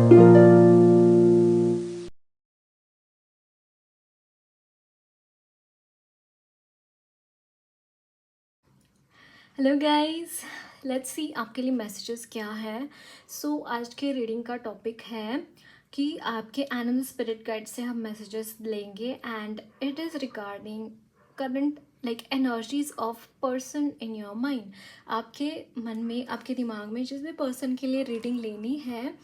Hello guys, let's see आपके लिए messages क्या है। आज के रीडिंग का टॉपिक है कि आपके एनिमल स्पिरिट गाइड से हम मैसेजेस लेंगे and it is regarding current like energies of person in your mind. आपके मन में, आपके दिमाग में जिस भी पर्सन के लिए रीडिंग लेनी है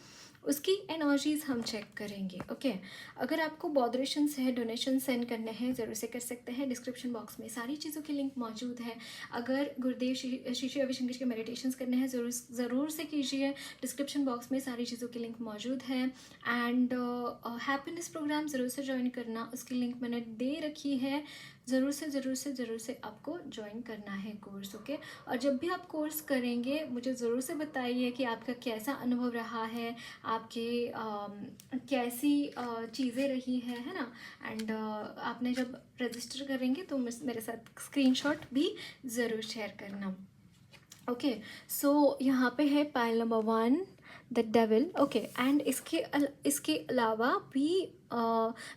उसकी एनर्जीज हम चेक करेंगे। ओके अगर आपको बॉदरेशंस है, डोनेशन सेंड करने हैं, ज़रूर से कर सकते हैं। डिस्क्रिप्शन बॉक्स में सारी चीज़ों की लिंक मौजूद है। अगर गुरुदेव श्री श्री रविशंकर के मेडिटेशंस करने हैं, ज़रूर से कीजिए। डिस्क्रिप्शन बॉक्स में सारी चीज़ों की लिंक मौजूद है। एंड हैप्पीनेस प्रोग्राम ज़रूर से ज्वाइन करना, उसकी लिंक मैंने दे रखी है। ज़रूर से आपको ज्वाइन करना है कोर्स। ओके और जब भी आप कोर्स करेंगे मुझे ज़रूर से बताइए कि आपका कैसा अनुभव रहा है, आपके कैसी चीज़ें रही हैं, है ना। एंड आपने जब रजिस्टर करेंगे तो मेरे साथ स्क्रीनशॉट भी ज़रूर शेयर करना। ओके यहाँ पे है pile number 1 the devil. Okay and इसके अलावा भी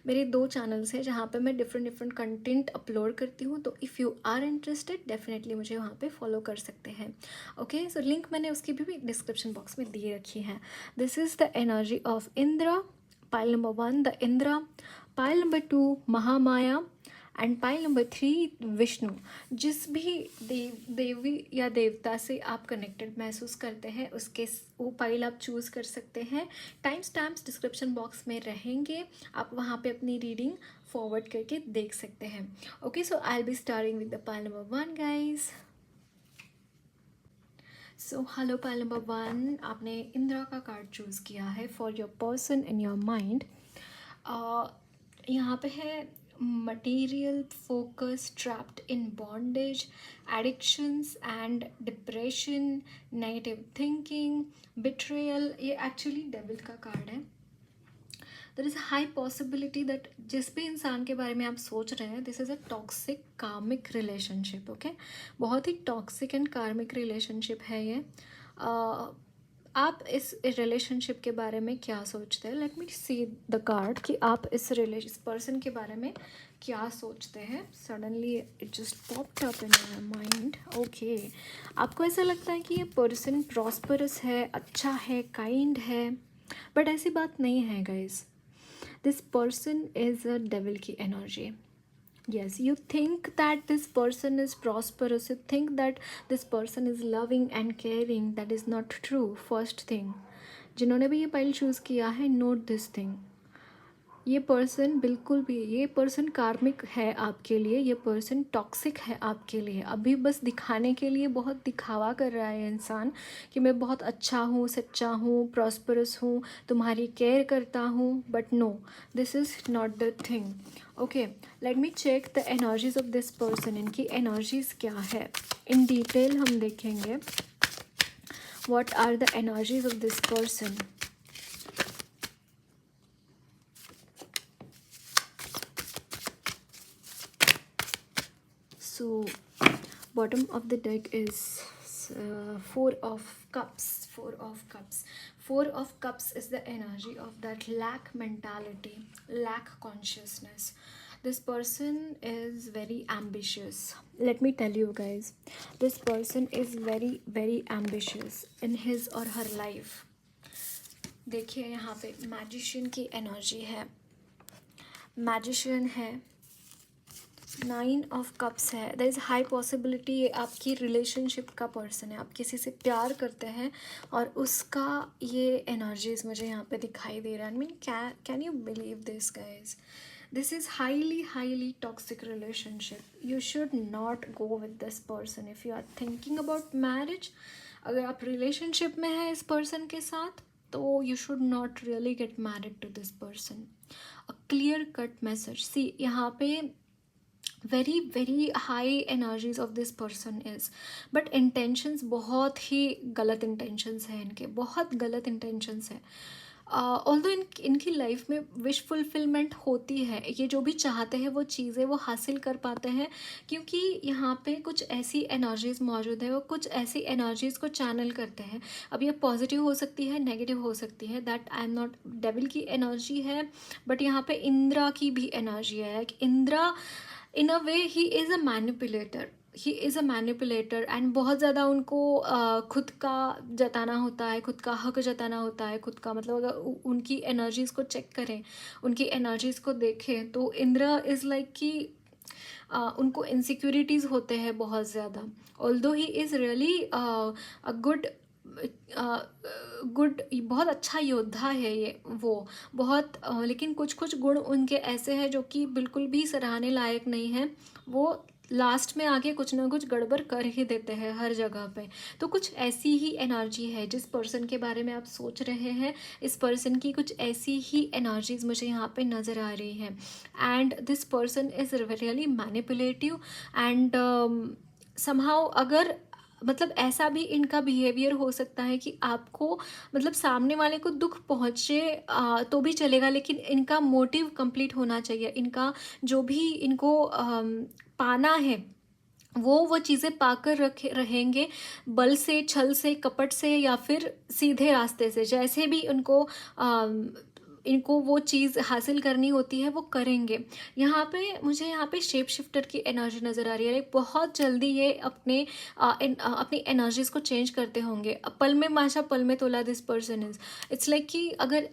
मेरे 2 चैनल्स हैं जहाँ पे मैं डिफरेंट कंटेंट अपलोड करती हूँ। तो if you are interested definitely मुझे वहाँ पे फॉलो कर सकते हैं। ओके लिंक मैंने उसकी भी डिस्क्रिप्शन बॉक्स में दे रखी है। This is the energy of Indira. Pile number 1 the Indira, pile number 2 Mahamaya and pile number 3 Vishnu. जिस भी देवी या देवता से आप कनेक्टेड महसूस करते हैं उसके वो पाइल आप चूज़ कर सकते हैं। टाइम स्टैम्प्स डिस्क्रिप्शन बॉक्स में रहेंगे, आप वहाँ पे अपनी रीडिंग फॉरवर्ड करके देख सकते हैं। Okay I will be starting with the pile number 1 guys. Hello pile number 1, आपने इंदिरा का कार्ड चूज़ किया है for your person in your mind. यहाँ पे है material focus, trapped in bondage, addictions and depression, negative thinking, betrayal. ये actually devil का card है। There is high possibility that जिस भी इंसान के बारे में आप सोच रहे हैं दिस इज़ अ टॉक्सिक कार्मिक रिलेशनशिप। ओके बहुत ही टॉक्सिक एंड कार्मिक रिलेशनशिप है ये। आप इस रिलेशनशिप के बारे में क्या सोचते हैं? Let me see the card कि आप इस पर्सन के बारे में क्या सोचते हैं। Suddenly it just popped up in my mind. Okay आपको ऐसा लगता है कि ये पर्सन प्रॉस्परस है, अच्छा है, काइंड है, बट ऐसी बात नहीं है guys. This person is a devil की energy. Yes, you think that this person is prosperous, you think that this person is loving and caring. That is not true. First thing, जिन्होंने भी ये pile choose किया है, note this thing, ये person बिल्कुल भी, ये पर्सन कार्मिक है आपके लिए, ये पर्सन टॉक्सिक है आपके लिए। अभी बस दिखाने के लिए बहुत दिखावा कर रहा है इंसान कि मैं बहुत अच्छा हूँ, सच्चा हूँ, प्रॉस्परस हूँ, तुम्हारी केयर करता हूँ, but no, this is not the thing. Okay let me check the energies of this person. इनकी एनर्जीज क्या है इन डिटेल हम देखेंगे। What are the energies of this person? So bottom of the deck is 4 of cups. 4 of cups is the energy of that lack mentality, lack consciousness. This person is very ambitious. Let me tell you guys, this person is very ambitious in his or her life. देखिए यहाँ पे magician की energy है, magician है, 9 of cups है। There is high possibility ये आपकी relationship का पर्सन है, आप किसी से प्यार करते हैं और उसका ये एनर्जीज मुझे यहाँ पे दिखाई दे रहा है। I mean can you believe this guys? This is highly toxic relationship. You should not go with this person if you are thinking about marriage. अगर आप रिलेशनशिप में हैं इस पर्सन के साथ तो you should not really get married to this person. A clear cut message. See यहाँ पे very high energies of this person is, but intentions बहुत ही गलत इंटेंशंस हैं इनके, बहुत गलत इंटेंशंस हैं। ऑल्दो इनकी लाइफ में विश फुलफिलमेंट होती है, ये जो भी चाहते हैं वो चीज़ें वो हासिल कर पाते हैं, क्योंकि यहाँ पे कुछ ऐसी एनर्जीज मौजूद है, वो कुछ ऐसी एनर्जीज को चैनल करते हैं। अब ये पॉजिटिव हो सकती है, नेगेटिव हो सकती है, that I am not, devil की एनर्जी है, बट यहाँ पे इंद्रा की भी एनर्जी है। Like Indira in a way he is a manipulator, he is a manipulator and बहुत ज़्यादा उनको खुद का जताना होता है, खुद का हक जताना होता है, खुद का मतलब अगर उनकी एनर्जीज़ को चेक करें, उनकी एनर्जीज़ को देखें, तो इंद्रा इज़ लाइक कि उनको इनसिक्योरिटीज़ होते हैं बहुत ज़्यादा। Although he is really a good good, बहुत अच्छा योद्धा है ये वो, बहुत लेकिन कुछ कुछ गुण उनके ऐसे हैं जो कि बिल्कुल भी सराहने लायक नहीं है। वो लास्ट में आके कुछ ना कुछ गड़बड़ कर ही देते हैं हर जगह पे। तो कुछ ऐसी ही एनर्जी है जिस पर्सन के बारे में आप सोच रहे हैं, इस पर्सन की कुछ ऐसी ही एनर्जीज मुझे यहाँ पे नज़र आ रही है। And this person is really manipulative and somehow, अगर मतलब ऐसा भी इनका बिहेवियर हो सकता है कि आपको मतलब सामने वाले को दुख पहुँचे तो भी चलेगा, लेकिन इनका मोटिव कंप्लीट होना चाहिए। इनका जो भी इनको पाना है वो चीज़ें पाकर रखे रहेंगे, बल से, छल से, कपट से, या फिर सीधे रास्ते से, जैसे भी उनको इनको वो चीज़ हासिल करनी होती है वो करेंगे। यहाँ पे मुझे यहाँ पे शेप शिफ्टर की एनर्जी नज़र आ रही है। लाइक बहुत जल्दी ये अपनी एनर्जीज को चेंज करते होंगे, पल में माशा पल में तोला this person is. It's like कि अगर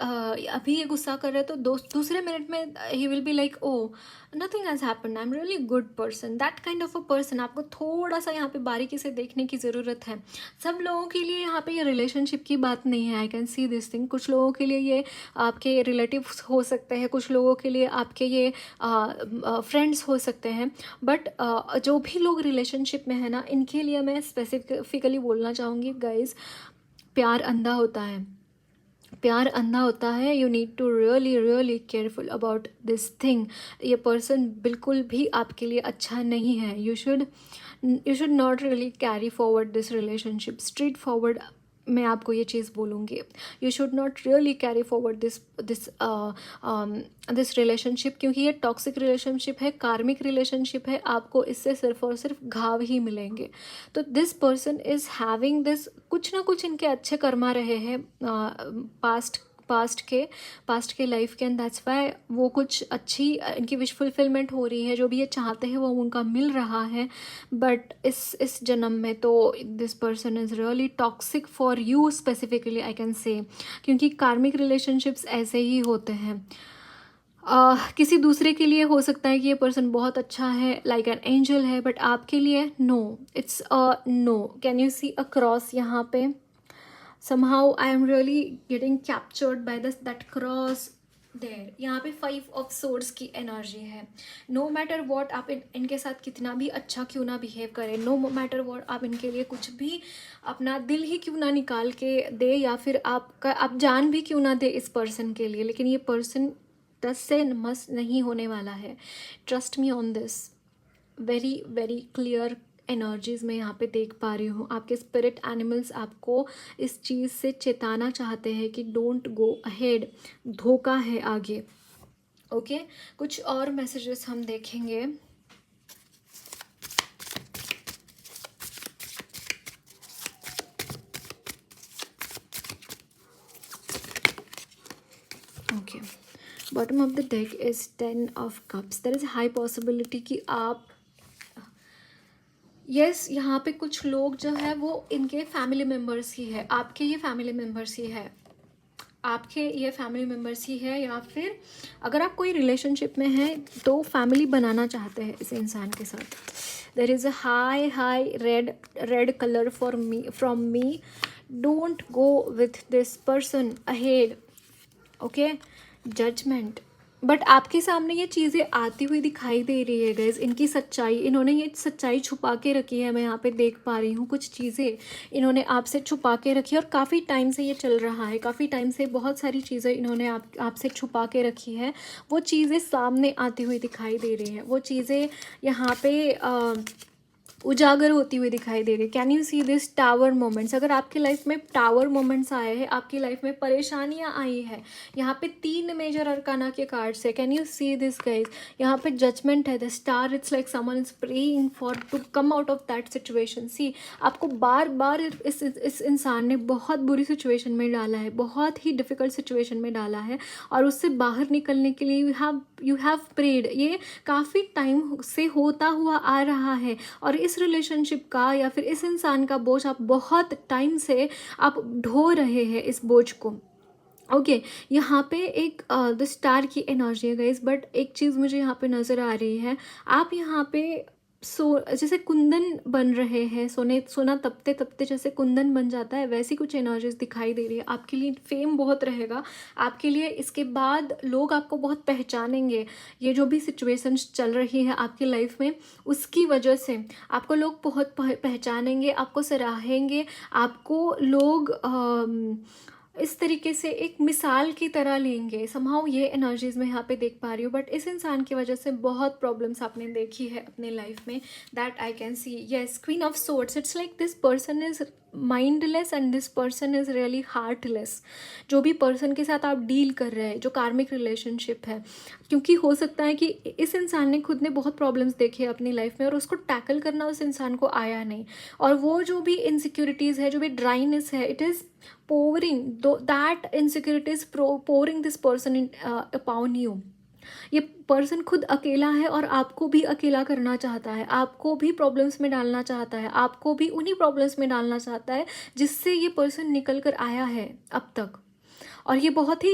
अभी ये गुस्सा कर रहे हैं तो दूसरे मिनट में he will be like oh nothing has happen, I am really good person, that kind of a person. आपको थोड़ा सा यहाँ पे बारीकी से देखने की ज़रूरत है। सब लोगों के लिए यहाँ पे ये रिलेशनशिप की बात नहीं है, आई कैन सी दिस थिंग। कुछ लोगों के लिए ये आपके रिलेटिव्स हो सकते हैं, कुछ लोगों के लिए आपके ये फ्रेंड्स हो सकते हैं, बट जो भी लोग रिलेशनशिप में है ना, इनके लिए मैं स्पेसिफिकली बोलना चाहूँगी गाइज, प्यार अंधा होता है, प्यार अंधा होता है। You need to really really careful about this thing. ये पर्सन बिल्कुल भी आपके लिए अच्छा नहीं है। You should not really carry forward this relationship. Straight forward मैं आपको ये चीज़ बोलूँगी, you should not really carry forward this relationship, क्योंकि ये टॉक्सिक रिलेशनशिप है, कार्मिक रिलेशनशिप है। आपको इससे सिर्फ और सिर्फ घाव ही मिलेंगे। तो this person is having this, कुछ ना कुछ इनके अच्छे कर्मा रहे हैं पास्ट के लाइफ के, एंड दैट्स वाई वो कुछ अच्छी इनकी विश फुलफिलमेंट हो रही है। जो भी ये चाहते हैं वो उनका मिल रहा है। बट इस जन्म में तो this person is really toxic for you specifically, I can say, क्योंकि कार्मिक रिलेशनशिप्स ऐसे ही होते हैं। किसी दूसरे के लिए हो सकता है कि ये पर्सन बहुत अच्छा है, लाइक एन एंजल है, बट आपके लिए no, it's a no. Can you see a cross यहाँ पे? somehow I am really getting captured by that cross there। यहाँ पे 5 ऑफ swords की एनर्जी है। नो मैटर वॉट आप इनके साथ कितना भी अच्छा क्यों ना बिहेव करें, नो मैटर वॉट आप इनके लिए कुछ भी अपना दिल ही क्यों ना निकाल के दे, या फिर आप जान भी क्यों ना दे इस पर्सन के लिए, लेकिन ये पर्सन टस से मस नहीं होने वाला है। Trust me on this. Very very clear energies मैं यहाँ पे देख पा रही हूँ। आपके स्पिरिट एनिमल्स आपको इस चीज़ से चेताना चाहते हैं कि डोंट गो अहेड, धोखा है आगे। ओके, कुछ और मैसेजेस हम देखेंगे। Okay, bottom of the deck is 10 of cups. There is high possibility कि आप यस यहाँ पे कुछ लोग जो है वो इनके फैमिली मेम्बर्स ही है, आपके ये फैमिली मेम्बर्स ही है, आपके ये फैमिली मेम्बर्स ही है, या फिर अगर आप कोई रिलेशनशिप में हैं तो फैमिली बनाना चाहते हैं इस इंसान के साथ। There is a high red colour for me, from me. Don't go with this person ahead. Okay, judgement. But आपके सामने ये चीज़ें आती हुई दिखाई दे रही है गाइज, इनकी सच्चाई, इन्होंने ये सच्चाई छुपा के रखी है। मैं यहाँ पे देख पा रही हूँ कुछ चीज़ें इन्होंने आपसे छुपा के रखी है, और काफ़ी टाइम से ये चल रहा है, काफ़ी टाइम से बहुत सारी चीज़ें इन्होंने आपसे छुपा के रखी है। वो चीज़ें सामने आती हुई दिखाई दे रही हैं। वो चीज़ें यहाँ पे उजागर होती हुई दिखाई दे रही है। Can you see this tower moments? अगर आपकी लाइफ में टावर मोमेंट्स आए हैं, आपकी लाइफ में परेशानियां आई हैं, यहाँ पे 3 मेजर अरकाना के कार्ड्स है। Can you see this guys? यहाँ पे जजमेंट है, the star, it's like someone is praying for to come out of that situation. See, आपको बार बार इस इंसान ने बहुत बुरी सिचुएशन में डाला है, बहुत ही डिफिकल्ट सिचुएशन में डाला है, और उससे बाहर निकलने के लिए यू हैव प्रेड। ये काफ़ी टाइम से होता हुआ आ रहा है, और इस रिलेशनशिप का या फिर इस इंसान का बोझ आप बहुत टाइम से आप ढो रहे हैं, इस बोझ को। ओके यहाँ पे एक द स्टार की एनर्जी है गाइज, बट एक चीज़ मुझे यहाँ पे नज़र आ रही है। आप यहाँ पे जैसे कुंदन बन रहे हैं, सोना तपते तपते जैसे कुंदन बन जाता है, वैसी कुछ एनर्जीज दिखाई दे रही है। आपके लिए फेम बहुत रहेगा, आपके लिए इसके बाद लोग आपको बहुत पहचानेंगे। ये जो भी सिचुएशंस चल रही है आपकी लाइफ में, उसकी वजह से आपको लोग बहुत पहचानेंगे, आपको सराहेंगे, आपको लोग इस तरीके से एक मिसाल की तरह लेंगे। समहाउ ये एनर्जीज मैं यहाँ पे देख पा रही हूँ, बट इस इंसान की वजह से बहुत प्रॉब्लम्स आपने देखी है अपने लाइफ में, that I can C. Yes, queen of swords, it's like this person is mindless and this person is really heartless. जो भी पर्सन के साथ आप डील कर रहे हैं, जो कार्मिक रिलेशनशिप है, क्योंकि हो सकता है कि इस इंसान ने खुद ने बहुत प्रॉब्लम्स देखे अपनी लाइफ में, और उसको टैकल करना उस इंसान को आया नहीं, और वो जो भी इनसिक्योरिटीज़ है, जो भी ड्राइनेस है, it is pouring that insecurity is pouring this person in upon you। ये पर्सन खुद अकेला है और आपको भी अकेला करना चाहता है, आपको भी प्रॉब्लम्स में डालना चाहता है, आपको भी उन्हीं प्रॉब्लम्स में डालना चाहता है जिससे ये पर्सन निकल कर आया है अब तक। और ये बहुत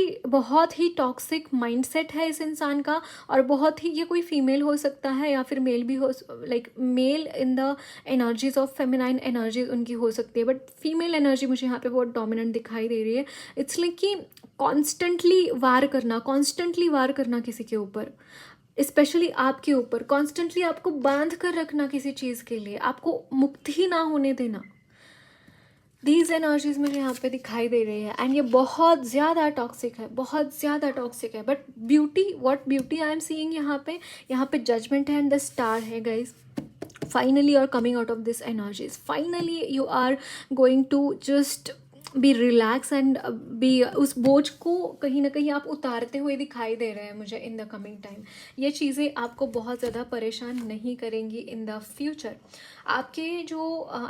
ही टॉक्सिक माइंडसेट है इस इंसान का, और बहुत ही, ये कोई फीमेल हो सकता है या फिर मेल भी हो, like male in the energies of feminine energies उनकी हो सकती है, बट फीमेल एनर्जी मुझे यहाँ पे बहुत डोमिनेंट दिखाई दे रही है। इट्स लाइक कि कॉन्स्टेंटली वार करना किसी के ऊपर, स्पेशली आपके ऊपर, कॉन्स्टेंटली आपको बांध कर रखना किसी चीज़ के लिए, आपको मुक्त ही ना होने देना। दीज एनर्जीज मुझे यहाँ पे दिखाई दे रही है, एंड ये बहुत ज़्यादा टॉक्सिक है, बहुत ज़्यादा टॉक्सिक है। But what beauty I am seeing यहाँ पे जजमेंट है एंड द स्टार है guys. Finally you are coming out of this energies, finally you are going to just be relax and be, उस बोझ को कहीं ना कहीं आप उतारते हुए दिखाई दे रहे हैं मुझे इन द कमिंग टाइम। ये चीज़ें आपको बहुत ज़्यादा परेशान नहीं करेंगी इन द फ्यूचर। आपके जो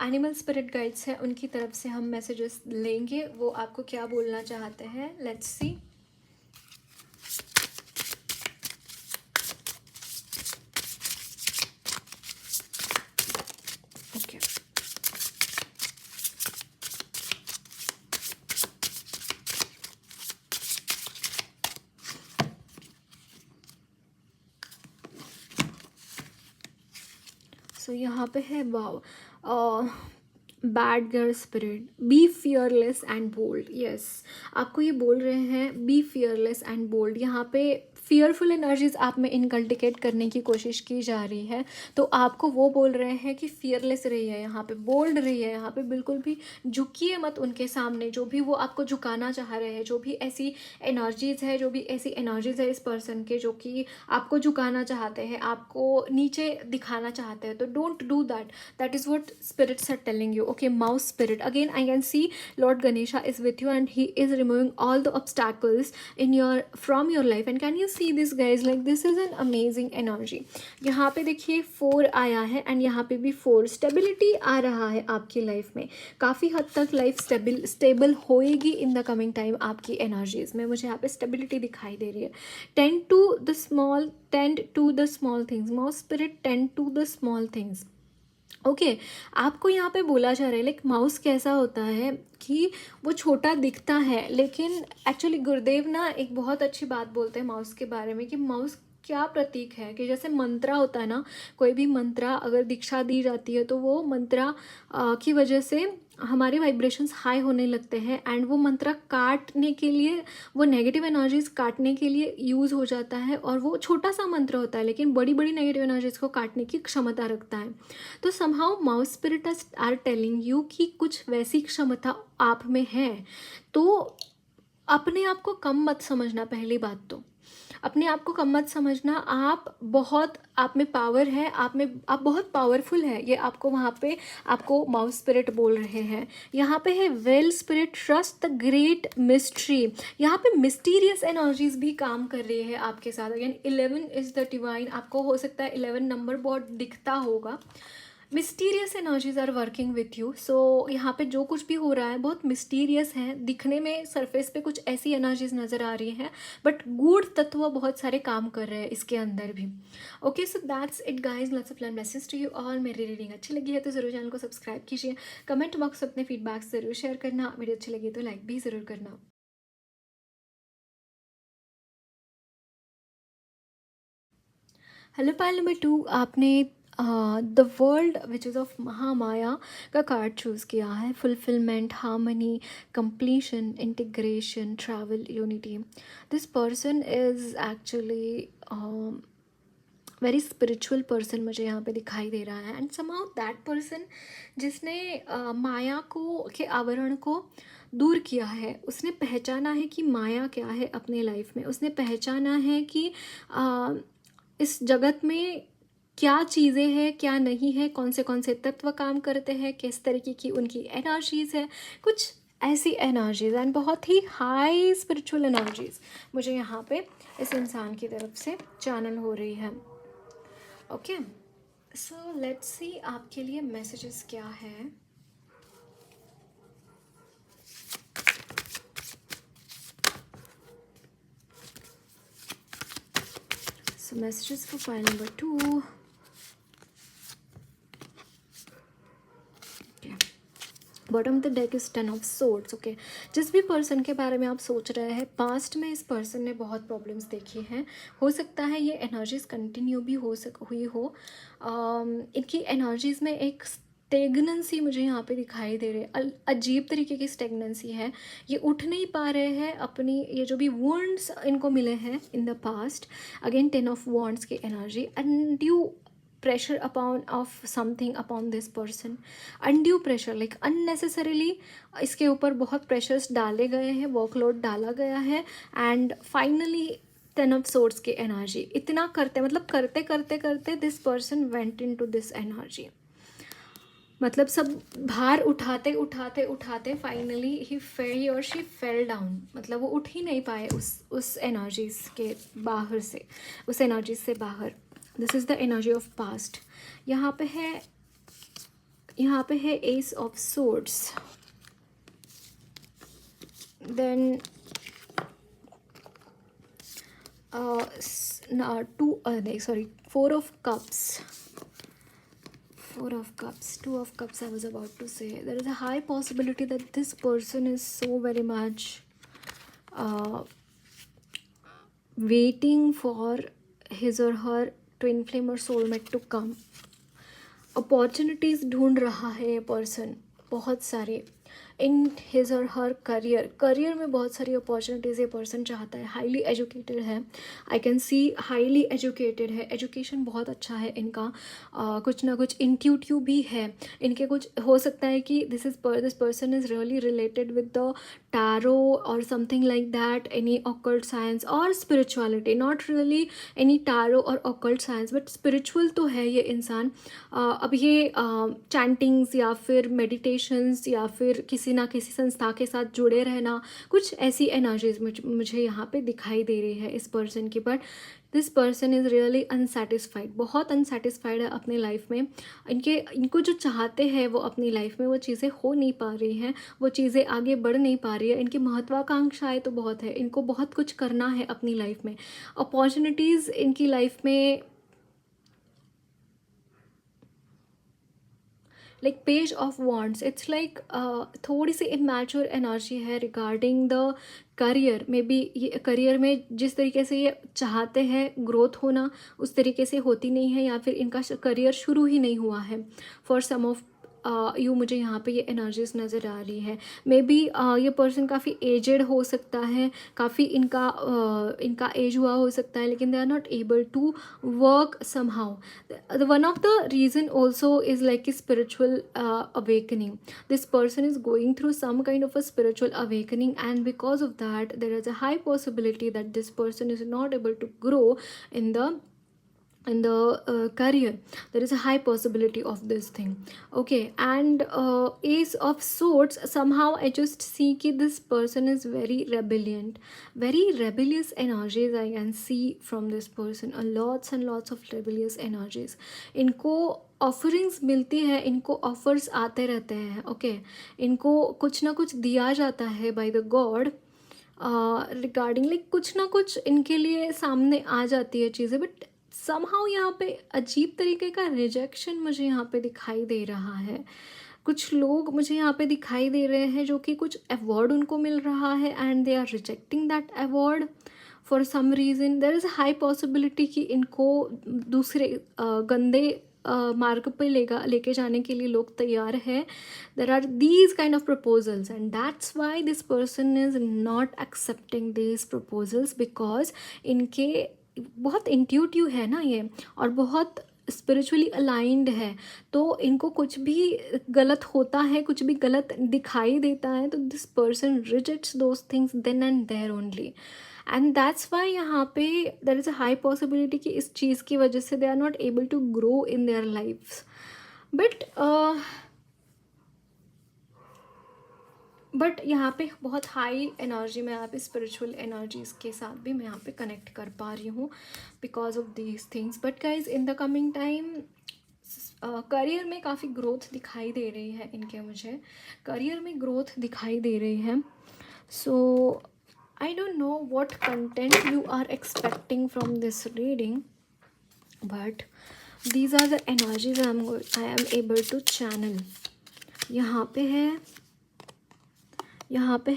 एनिमल स्पिरिट गाइड्स हैं उनकी तरफ से हम मैसेजेस लेंगे, वो आपको क्या बोलना चाहते हैं, लेट्स सी। ओके, सो यहाँ पे है wow, bad girl spirit, be fearless and bold. Yes, आपको ये बोल रहे हैं बी फियरलेस एंड बोल्ड। यहाँ पे फियरफुल एनर्जीज आप में इनकल्टिकेट करने की कोशिश की जा रही है, तो आपको वो बोल रहे हैं कि फियरलेस रहिए, यहाँ पे बोल्ड रहिए, यहाँ पे बिल्कुल भी झुकिए मत उनके सामने, जो भी वो आपको झुकाना चाह रहे हैं, जो भी ऐसी एनर्जीज है इस पर्सन के जो कि आपको झुकाना चाहते हैं, आपको नीचे दिखाना चाहते हैं, तो don't do that. That is what spirits are telling you. Okay, mouse spirit, again I can see lord Ganesha is with you and he is removing all the obstacles in your from your life. And can you see this guys, like this is an amazing energy. यहाँ पे देखिए 4 आया है and यहाँ पे भी 4, stability आ रहा है आपकी लाइफ में। काफ़ी हद तक लाइफ स्टेबल होएगी इन द कमिंग टाइम। आपकी एनर्जीज में मुझे यहाँ पे स्टेबिलिटी दिखाई दे रही है। Tend to the small things, mouse spirit, tend to the small things. Okay, आपको यहाँ पे बोला जा रहा है, लाइक माउस कैसा होता है कि वो छोटा दिखता है, लेकिन एक्चुअली गुरुदेव ना एक बहुत अच्छी बात बोलते हैं माउस के बारे में, कि माउस क्या प्रतीक है, कि जैसे मंत्रा होता है ना, कोई भी मंत्रा अगर दीक्षा दी जाती है तो वो मंत्रा की वजह से हमारे वाइब्रेशंस हाई होने लगते हैं, एंड वो मंत्रा काटने के लिए, वो नेगेटिव एनर्जीज काटने के लिए यूज़ हो जाता है, और वो छोटा सा मंत्र होता है लेकिन बड़ी बड़ी नेगेटिव एनर्जीज को काटने की क्षमता रखता है। तो somehow mouse spirit are telling you कि कुछ वैसी क्षमता आप में है, तो अपने आप को कम मत समझना। पहली बात तो अपने आप को कम मत समझना, आप में पावर है, आप बहुत पावरफुल है, ये आपको वहाँ पे आपको माउस स्पिरिट बोल रहे हैं। यहाँ पे है well spirit, trust the great mystery. यहाँ पे मिस्टीरियस एनर्जीज भी काम कर रही है आपके साथ। अगेन 11 इज द डिवाइन, आपको हो सकता है 11 नंबर बहुत दिखता होगा। Mysterious energies are working with you. So यहाँ पे जो कुछ भी हो रहा है बहुत मिस्टीरियस है, दिखने में सरफेस पे कुछ ऐसी एनर्जीज नज़र आ रही हैं, बट गूढ़ तत्व बहुत सारे काम कर रहे हैं इसके अंदर भी। Okay, so that's it guys, lots of love blessings to you all. मेरी रीडिंग अच्छी लगी है तो ज़रूर चैनल को सब्सक्राइब कीजिए, कमेंट बॉक्स में अपने फीडबैक्स ज़रूर शेयर करना, वीडियो अच्छी लगी तो लाइक भी ज़रूर करना। हेलो पाइल नंबर 2, आपने the world which is of Mahamaya का कार्ड चूज़ किया है। Fulfilment, harmony, completion, integration, travel, unity. This person is actually very spiritual person मुझे यहाँ पे दिखाई दे रहा है। एंड समहाउ दैट पर्सन जिसने माया को के आवरण को दूर किया है, उसने पहचाना है कि माया क्या है अपने लाइफ में। उसने पहचाना है कि इस जगत में क्या चीज़ें हैं, क्या नहीं है, कौन से तत्व काम करते हैं, किस तरीके की उनकी एनर्जीज़ है, कुछ ऐसी एनर्जीज एंड बहुत ही हाई स्पिरिचुअल एनर्जीज मुझे यहाँ पे इस इंसान की तरफ से चैनल हो रही है। ओके, सो लेट्स सी आपके लिए मैसेजेस क्या है। So messages for file number 2. Okay. Bottom of the deck is 10 of swords. Okay, जिस भी पर्सन के बारे में आप सोच रहे हैं, पास्ट में इस पर्सन ने बहुत प्रॉब्लम्स देखी हैं। हो सकता है ये एनर्जीज कंटिन्यू भी हुई हो। इनकी एनर्जीज में एक स्टेगनेंसी मुझे यहाँ पे दिखाई दे रही है, अजीब तरीके की स्टेगनेंसी है। ये उठ नहीं पा रहे हैं अपनी, ये जो भी वुंड्स इनको मिले हैं in the past. Again 10 of wands की energy, undue pressure upon of something upon this person. Undue pressure like unnecessarily इसके ऊपर बहुत प्रेशर्स डाले गए हैं, वर्कलोड डाला गया है। एंड फाइनली 10 ऑफ सोर्ड्स की एनर्जी, इतना करते मतलब करते करते करते this person went into this energy. मतलब सब भार उठाते उठाते उठाते फाइनली ही और शी फेल डाउन। मतलब वो उठ ही नहीं पाए उस एनर्जीज के बाहर से, उस एनर्जीज से बाहर। This is the energy of past. यहाँ पे है ace of swords, then four of cups. Four of Cups, Two of Cups I was about to say. There is a high possibility that this person is so very much waiting for his or her twin flame or soulmate to come. Opportunities ढूंढ रहा है ये person बहुत सारे in his और her career में बहुत सारी अपॉर्चुनिटीज़ ये पर्सन चाहता है। हाईली एजुकेटेड है, आई कैन सी हाईली एजुकेटेड है, एजुकेशन बहुत अच्छा है इनका। कुछ ना कुछ इंट्यूटिव भी है इनके। कुछ हो सकता है कि this person is really related with the tarot और something like that, any occult science और spirituality. Not really any tarot और ऑकल्ट साइंस, बट स्पिरिचुअल तो है ये इंसान। अब ये चैंटिंग्स या फिर मेडिटेशंस या फिर किसी ना किसी संस्था के साथ जुड़े रहना, कुछ ऐसी एनर्जीज मुझे यहाँ पे दिखाई दे रही है इस पर्सन की। But this person is really unsatisfied, बहुत अनसेटिस्फाइड है अपने लाइफ में। इनको जो चाहते हैं वो अपनी लाइफ में वो चीज़ें हो नहीं पा रही हैं, वो चीज़ें आगे बढ़ नहीं पा रही है। इनकी महत्वाकांक्षाएं तो बहुत है, इनको बहुत कुछ करना है अपनी लाइफ में। अपॉर्चुनिटीज़ इनकी लाइफ में like page of wands, it's like थोड़ी सी इमैच्योर एनर्जी है regarding the career. May be ये करियर में जिस तरीके से ये चाहते हैं ग्रोथ होना, उस तरीके से होती नहीं है, या फिर इनका करियर शुरू ही नहीं हुआ है फॉर सम ऑफ यू मुझे यहाँ पे ये एनर्जीज नज़र आ रही है। मे बी ये पर्सन काफ़ी एजेड हो सकता है, काफ़ी इनका एज हुआ हो सकता है, लेकिन they are not able to work somehow. One of the reason also is like spiritual awakening. This person is going through some kind of a spiritual awakening, and because of that there is a high possibility that this person is not able to grow in the career. There is a high possibility of this thing. Okay, and ace of swords, somehow I just see कि this person is very rebellious energies I can see from this person. Lots and lots of rebellious energies. इनको offerings मिलती है, इनको offers आते रहते हैं. Okay, इनको कुछ ना कुछ दिया जाता है by the God regarding, like कुछ ना कुछ इनके लिए सामने आ जाती है चीज़ें, बट समहाउ यहाँ पे अजीब तरीके का रिजेक्शन मुझे यहाँ पे दिखाई दे रहा है. कुछ लोग मुझे यहाँ पे दिखाई दे रहे हैं जो कि कुछ अवार्ड उनको मिल रहा है and they are rejecting that award for some reason. There is a high possibility कि इनको दूसरे गंदे मार्ग पे लेके जाने के लिए लोग तैयार है. There are these kind of proposals and that's why this person is not accepting these proposals, because इनके बहुत इंट्यूटिव है ना ये, और बहुत स्पिरिचुअली अलाइंड है. तो इनको कुछ भी गलत होता है, कुछ भी गलत दिखाई देता है, तो this person rejects those things then and there only. And that's why यहाँ पे there is a high possibility कि इस चीज़ की वजह से they are not able to grow in their lives. But यहाँ पे बहुत हाई एनर्जी में यहाँ पे स्पिरिचुअल एनर्जीज के साथ भी मैं यहाँ पे कनेक्ट कर पा रही हूँ because of these things. But guys in the coming time career में काफ़ी ग्रोथ दिखाई दे रही है इनके, मुझे करियर में ग्रोथ दिखाई दे रही है. सो I don't know what content you are expecting from this reading, but these are the energies I am able to channel. यहाँ पे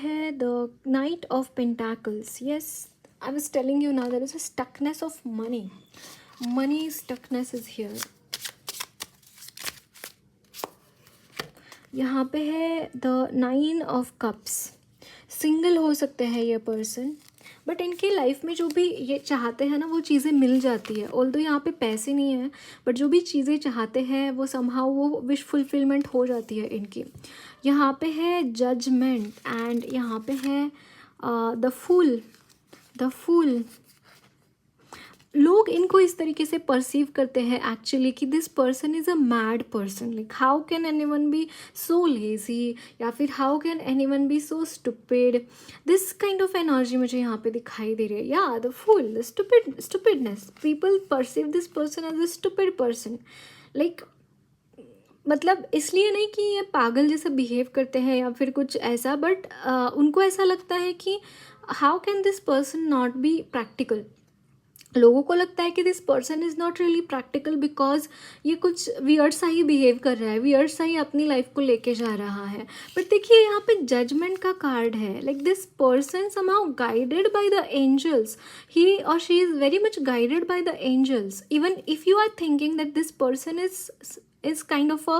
है the Knight of Pentacles. Yes, I was telling you now there is a stuckness of money. Money stuckness is here. यहाँ पे है the Nine of Cups. Single हो सकते हैं ये पर्सन, बट इनके लाइफ में जो भी ये चाहते हैं ना वो चीज़ें मिल जाती है. ऑल्दो यहाँ पे पैसे नहीं है, बट जो भी चीज़ें चाहते हैं वो समहाउ वो विश फुलफिलमेंट हो जाती है इनकी. यहाँ पे है जजमेंट एंड यहाँ पे है द फूल. लोग इनको इस तरीके से परसीव करते हैं एक्चुअली कि this person is a mad person. Like how can anyone be so lazy, या फिर how can anyone be so stupid. This kind of energy मुझे यहाँ पे दिखाई दे रही है. या the fool, the stupidness. People perceive this person as a stupid person. Like मतलब इसलिए नहीं कि ये पागल जैसा बिहेव करते हैं या फिर कुछ ऐसा, बट उनको ऐसा लगता है कि how can this person not be practical. लोगों को लगता है कि this person is not really practical because ये कुछ वियर्ड सा ही बिहेव कर रहा है, वियर्ड सा ही अपनी लाइफ को लेके जा रहा है. बट देखिए यहाँ पे जजमेंट का कार्ड है. Like this person somehow guided by the angels. He और she is very much guided by the angels. Even if you are thinking that this person is kind of a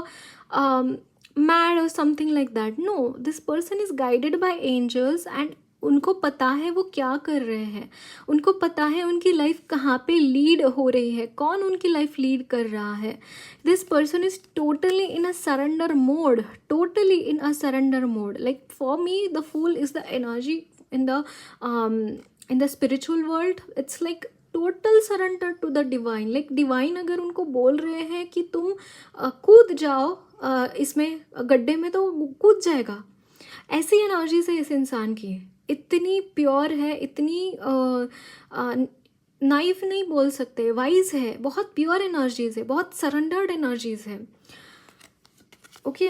mad or something like that, no, this person is guided by angels and उनको पता है वो क्या कर रहे हैं. उनको पता है उनकी लाइफ कहाँ पे लीड हो रही है, कौन उनकी लाइफ लीड कर रहा है. This person is totally in a surrender mode, like for me the fool is the energy in the spiritual world. It's like total surrender to the divine. Like divine अगर उनको बोल रहे हैं कि तुम कूद जाओ इसमें गड्ढे में, तो कूद जाएगा. ऐसी एनर्जीज है इस इंसान की. इतनी प्योर है, इतनी नाइफ नहीं बोल सकते, वाइज है, बहुत प्योर एनर्जीज है, बहुत सरेंडर्ड एनर्जीज है. ओके,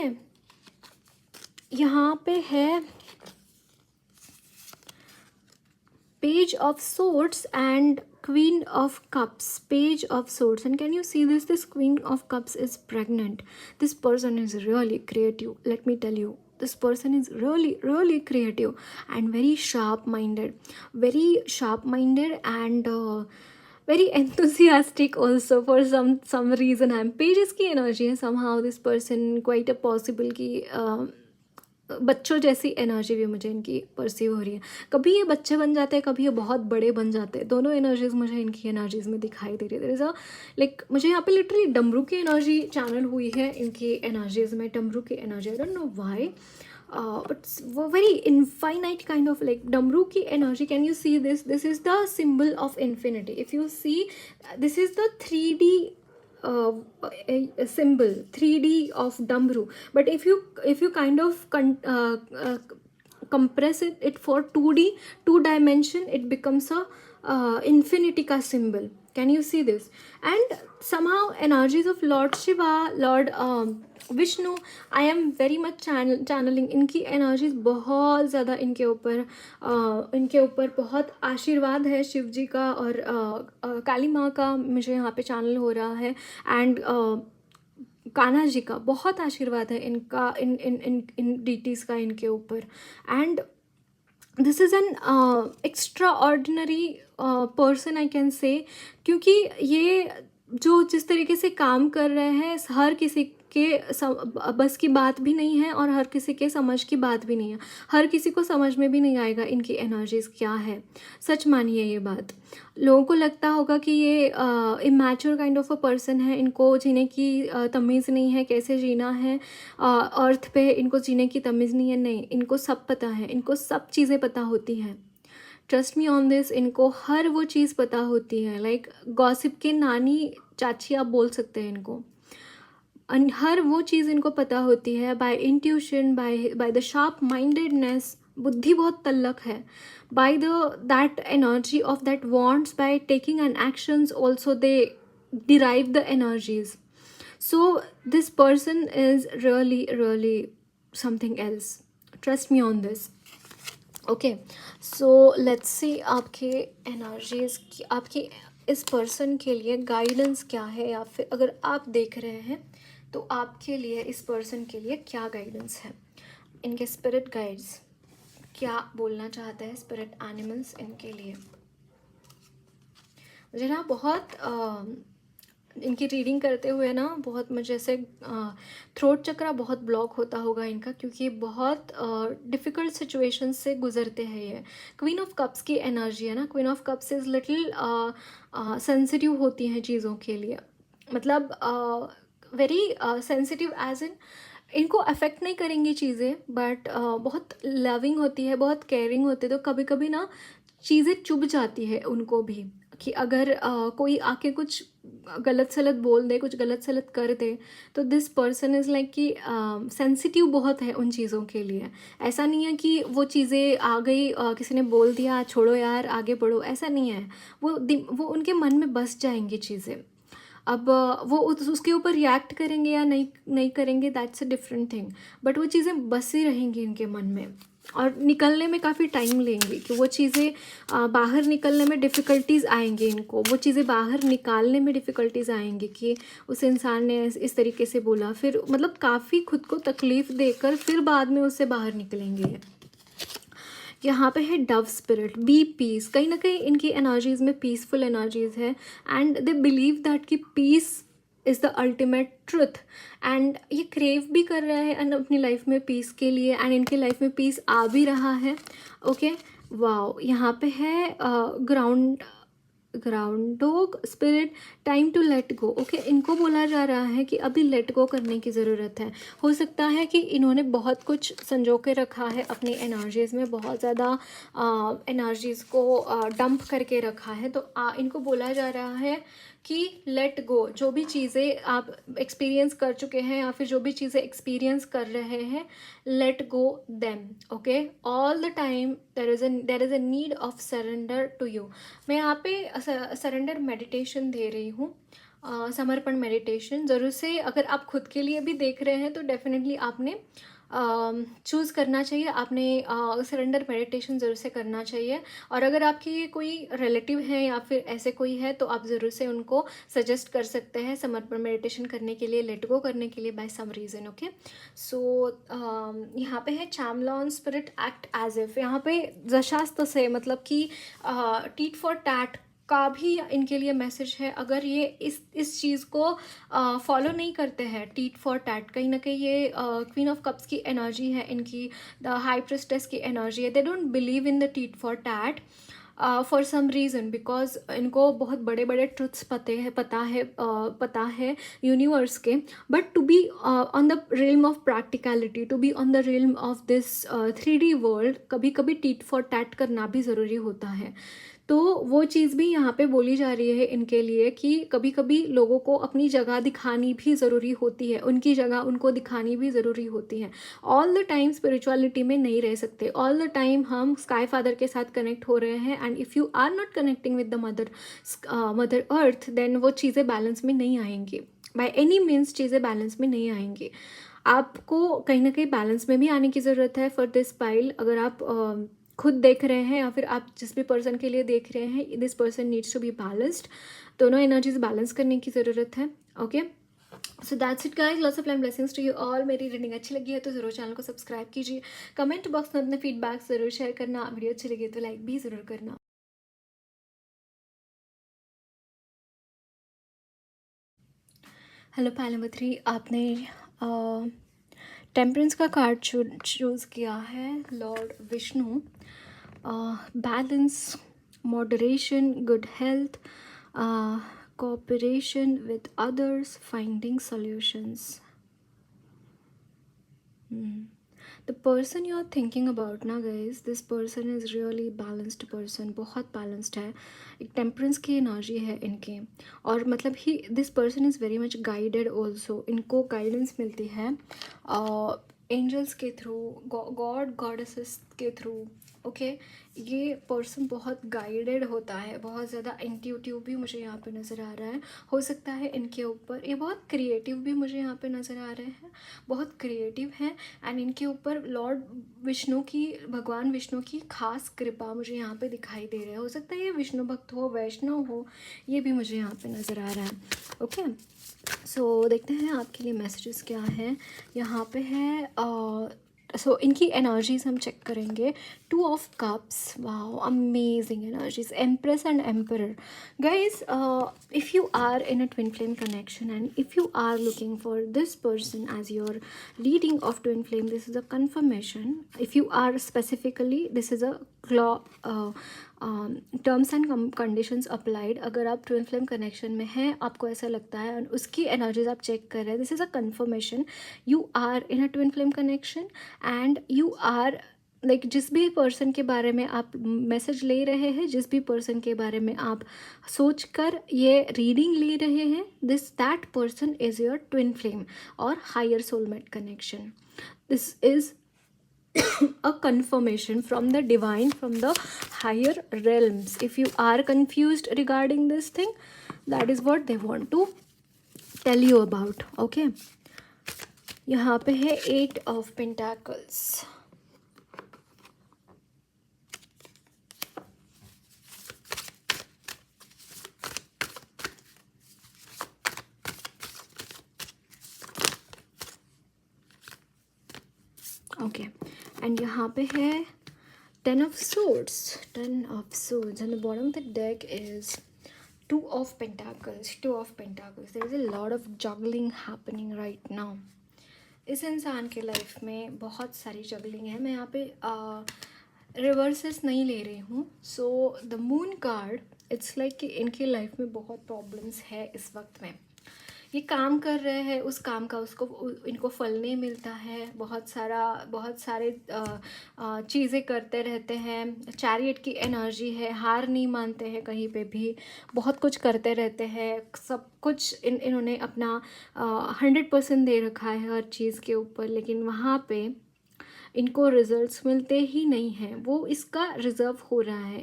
यहाँ पे है page of swords and Queen of Cups. Page of Swords. And can you see this? This Queen of Cups is pregnant. This person is really creative. Let me tell you. This person is really creative and very sharp-minded. Very sharp-minded and very enthusiastic also for some reason. I'm pages की energy है, somehow this person quite a possible कि बच्चों जैसी energy भी मुझे इनकी perceive हो रही है। कभी ये बच्चे बन जाते हैं, कभी ये बहुत बड़े बन जाते हैं, दोनों एनर्जीज मुझे इनकी एनर्जीज में दिखाई दे रही है। देयर इज़ अ लाइक मुझे यहाँ पे लिटरली डमरू की एनर्जी चैनल हुई है इनकी एनर्जीज में। डमरू की energy, I don't know why, it's very infinite kind of like डमरू की energy. Can you see this is the symbol of infinity. If you see, this is the 3D a symbol, 3D of डमरू. But if you kind of compress it for 2D, 2 dimension, it becomes a infinity का symbol. Can you see this? And somehow energies of Lord Shiva, Lord Vishnu, I am very much channeling इनकी energies बहुत ज़्यादा इनके ऊपर बहुत आशीर्वाद है शिव जी का और काली माँ का मुझे यहाँ पे चैनल हो रहा है। एंड कान्हा जी का बहुत आशीर्वाद है इनका इन डीटीज़ का इनके ऊपर। And this is an extra ordinary person I can say, क्योंकि ये जो जिस तरीके से काम कर रहे हैं हर किसी के बस की बात भी नहीं है और हर किसी के समझ की बात भी नहीं है। हर किसी को समझ में भी नहीं आएगा इनकी एनर्जीज क्या है। सच मानिए ये बात। लोगों को लगता होगा कि ये immature kind of a person है, इनको जीने की तमीज़ नहीं है, कैसे जीना है अर्थ पे इनको जीने की तमीज़ नहीं है। नहीं, इनको सब पता है, इनको सब चीज़ें पता होती हैं। ट्रस्ट मी ऑन दिस, इनको हर वो चीज़ पता होती है। लाइक गॉसिप के नानी चाची आप बोल सकते हैं इनको। हर वो चीज़ इनको पता होती है by intuition, by the sharp mindedness. बुद्धि बहुत तल्लक है। By that energy of that wants, by taking an actions also they derive the energies. So this person is really something else. Trust me on this. Okay, so let's see आपके energies की, आपकी इस person के लिए guidance क्या है, या फिर अगर आप देख रहे हैं तो आपके लिए इस पर्सन के लिए क्या गाइडेंस है। इनके स्पिरिट गाइड्स क्या बोलना चाहते हैं, स्पिरिट एनिमल्स इनके लिए। मुझे ना बहुत इनकी रीडिंग करते हुए ना बहुत मुझे ऐसे थ्रोट चक्रा बहुत ब्लॉक होता होगा इनका, क्योंकि बहुत डिफ़िकल्ट सिचुएशन से गुजरते हैं ये। क्वीन ऑफ कप्स की एनर्जी है ना। Queen of cups is little sensitive होती हैं चीज़ों के लिए, मतलब वेरी सेंसिटिव एज इन इनको अफेक्ट नहीं करेंगी चीज़ें, बट बहुत लविंग होती है, बहुत केयरिंग होती है। तो कभी कभी ना चीज़ें चुभ जाती है उनको भी, कि अगर कोई आके कुछ गलत सलत बोल दे, कुछ गलत सलत कर दे, तो दिस पर्सन इज़ लाइक कि सेंसिटिव बहुत है उन चीज़ों के लिए। ऐसा नहीं है कि वो चीज़ें आ गई किसी ने बोल दिया छोड़ो यार आगे बढ़ो, ऐसा नहीं है। वो उनके मन में बस जाएंगी चीज़ें। अब वो उसके ऊपर रिएक्ट करेंगे या नहीं करेंगे, that's a different thing, but वो चीज़ें बसी रहेंगी इनके मन में और निकलने में काफ़ी टाइम लेंगी, कि वो चीज़ें बाहर निकलने में डिफ़िकल्टीज़ आएंगी इनको। वो चीज़ें बाहर निकालने में डिफ़िकल्टीज़ आएंगी कि उस इंसान ने इस तरीके से बोला, फिर मतलब काफ़ी खुद को तकलीफ़ देकर फिर बाद में उससे बाहर निकलेंगे। यहाँ पे है डव स्पिरिट, बी पीस। कहीं ना कहीं इनकी एनर्जीज़ में पीसफुल एनर्जीज़ है, एंड दे बिलीव दैट कि peace is the ultimate truth. And ये क्रेव भी कर रहे हैं अपनी लाइफ में पीस के लिए, एंड इनकी लाइफ में पीस आ भी रहा है। Okay, wow. यहाँ पे है groundhog spirit, time to let go. Okay, इनको बोला जा रहा है कि अभी लेट गो करने की ज़रूरत है। हो सकता है कि इन्होंने बहुत कुछ संजो के रखा है अपनी एनर्जीज़ में, बहुत ज़्यादा एनर्जीज़ को डंप करके रखा है। तो इनको बोला जा रहा है कि लेट गो। जो भी चीज़ें आप एक्सपीरियंस कर चुके हैं या फिर जो भी चीज़ें एक्सपीरियंस कर रहे हैं, let go them. Okay, all the time there is a need of surrender to you. मैं यहाँ पे सरेंडर मेडिटेशन दे रही हूँ, समर्पण मेडिटेशन। ज़रूर से अगर आप खुद के लिए भी देख रहे हैं तो डेफिनेटली आपने चूज़ करना चाहिए, आपने सरेंडर मेडिटेशन ज़रूर से करना चाहिए। और अगर आपके कोई रिलेटिव हैं या फिर ऐसे कोई है तो आप ज़रूर से उनको सजेस्ट कर सकते हैं समर्पण मेडिटेशन करने के लिए, लेट गो करने के लिए बाय सम रीज़न। ओके, सो यहाँ पे है चैमलॉन स्पिरिट एक्ट एज इफ। यहाँ पे जशास्त से मतलब कि टीट फॉर टैट का भी इनके लिए मैसेज है। अगर ये इस चीज़ को फॉलो नहीं करते हैं, टीट फॉर टैट, कहीं ना कहीं ये क्वीन ऑफ कप्स की एनर्जी है इनकी, द हाई प्रिस्टेस की एनर्जी है। They don't believe in the tit for tat for some reason, because इनको बहुत बड़े बड़े ट्रुथ्स पता है यूनिवर्स के। But to be on the realm of practicality, to be on the realm of this 3D world, कभी कभी tit for TET करना भी ज़रूरी होता है। तो वो चीज़ भी यहाँ पे बोली जा रही है इनके लिए कि कभी कभी लोगों को अपनी जगह दिखानी भी ज़रूरी होती है, उनकी जगह उनको दिखानी भी ज़रूरी होती है। ऑल द टाइम स्पिरिचुअलिटी में नहीं रह सकते, ऑल द टाइम हम स्काई फादर के साथ कनेक्ट हो रहे हैं, and if you are not connecting with the mother earth, then वो चीज़ें बैलेंस में नहीं आएंगी। बाय एनी मीन्स चीज़ें बैलेंस में नहीं आएंगी। आपको कहीं ना कहीं बैलेंस में भी आने की ज़रूरत है फॉर दिस पाइल। अगर आप खुद देख रहे हैं या फिर आप जिस भी पर्सन के लिए देख रहे हैं, this person needs to be balanced. दोनों एनर्जीज बैलेंस करने की ज़रूरत है। Okay, so that's it guys, lots of love blessings to you all. मेरी रीडिंग अच्छी लगी है तो ज़रूर चैनल को सब्सक्राइब कीजिए, कमेंट बॉक्स में अपने फीडबैक ज़रूर शेयर करना, वीडियो अच्छी लगी तो लाइक भी ज़रूर करना। हेलो पहले नंबर 3, आपने टेम्परेंस का कार्ड चूज़ किया है, Lord Vishnu. Balance, moderation, good health, cooperation with others, finding solutions. The person you are thinking about ना guys, this person is really balanced person, बहुत balanced है। एक टेम्परेंस की एनर्जी है इनके, और मतलब ही this person is very much guided also. इनको गाइडेंस मिलती है एंजल्स के थ्रू, गॉड गॉडेसेस के थ्रू। ओके, ये पर्सन बहुत गाइडेड होता है, बहुत ज़्यादा इंट्यूटिव भी मुझे यहाँ पे नज़र आ रहा है। हो सकता है इनके ऊपर ये बहुत क्रिएटिव भी मुझे यहाँ पे नज़र आ रहे हैं, बहुत क्रिएटिव हैं। एंड इनके ऊपर लॉर्ड विष्णु की, भगवान विष्णु की खास कृपा मुझे यहाँ पे दिखाई दे रहा है। हो सकता है ये विष्णु भक्त हो, वैष्णव हो, ये भी मुझे यहाँ पे नज़र आ रहा है। ओके, सो देखते हैं आपके लिए मैसेजेस क्या हैं। यहाँ पे है सो इनकी एनर्जीज हम चेक करेंगे। 2 of cups, wow amazing energies, empress and emperor. Guys, if you are in a twin flame connection and if you are looking for this person as your reading of twin flame, this is a confirmation. If you are specifically, this is a terms and conditions applied. अगर आप twin flame connection में हैं, आपको ऐसा लगता है और उसकी एनर्जीज आप चेक कर रहे हैं, this is a confirmation you are in a twin flame connection and you are like जिस भी पर्सन के बारे में आप मैसेज ले रहे हैं, जिस भी पर्सन के बारे में आप सोच कर ये रीडिंग ले रहे हैं, that person is your twin flame और higher soulmate connection. This is a confirmation from the divine, from the higher realms. If you are confused regarding this thing, that is what they want to tell you about. Okay, यहाँ पे है 8 of Pentacles. Okay, and यहाँ पे है 10 of Swords. 10 of Swords, and the bottom of the deck is 2 of Pentacles. 2 of Pentacles. There is a lot of juggling happening right now. इस इंसान के life में बहुत सारी जगलिंग है। मैं यहाँ पे रिवर्सेस नहीं ले रही हूँ। So the moon card, it's like कि इनकी लाइफ में बहुत प्रॉब्लम्स है इस वक्त में। ये काम कर रहे हैं, उस काम का इनको फल नहीं मिलता है। बहुत सारे चीज़ें करते रहते हैं। चैरियट की एनर्जी है, हार नहीं मानते हैं कहीं पे भी, बहुत कुछ करते रहते हैं। सब कुछ इन्होंने अपना 100% दे रखा है हर चीज़ के ऊपर, लेकिन वहाँ पे इनको रिजल्ट्स मिलते ही नहीं हैं। वो इसका रिज़र्व हो रहा है।